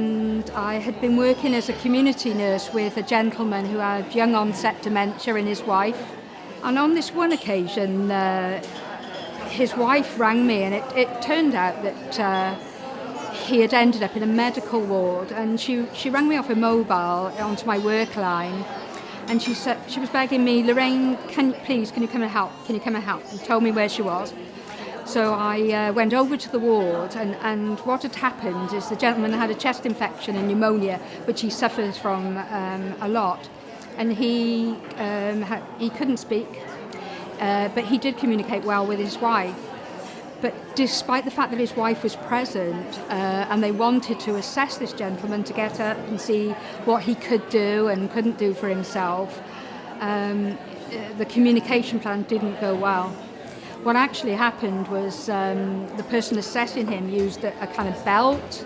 and I had been working as a community nurse with a gentleman who had young onset dementia and his wife. And on this one occasion, his wife rang me, and it turned out that he had ended up in a medical ward, and she rang me off a mobile onto my work line, and she said, she was begging me, Lorraine, can you come and help? Can you come and help? And told me where she was. So I went over to the ward, and what had happened is the gentleman had a chest infection and pneumonia, which he suffers from a lot, and he couldn't speak, but he did communicate well with his wife. But despite the fact that his wife was present and they wanted to assess this gentleman to get up and see what he could do and couldn't do for himself, the communication plan didn't go well. What actually happened was the person assessing him used a kind of belt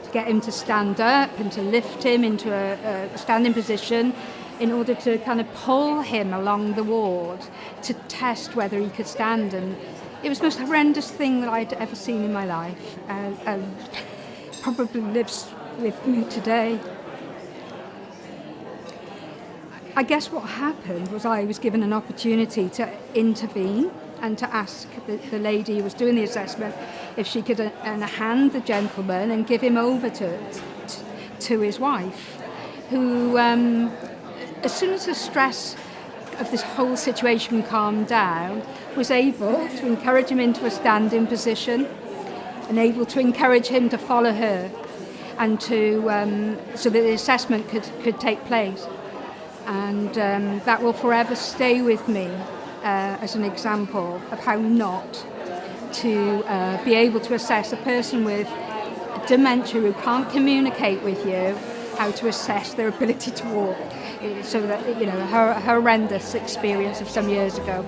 to get him to stand up and to lift him into a standing position in order to kind of pull him along the ward to test whether he could stand. And it was the most horrendous thing that I'd ever seen in my life, and probably lives with me today. I guess what happened was I was given an opportunity to intervene and to ask the lady who was doing the assessment if she could hand the gentleman and give him over to his wife, who, as soon as the stress of this whole situation calmed down, was able to encourage him into a standing position and able to encourage him to follow her, and to so that the assessment could take place. And that will forever stay with me as an example of how not to be able to assess a person with dementia who can't communicate with you, how to assess their ability to walk. So that, her horrendous experience of some years ago.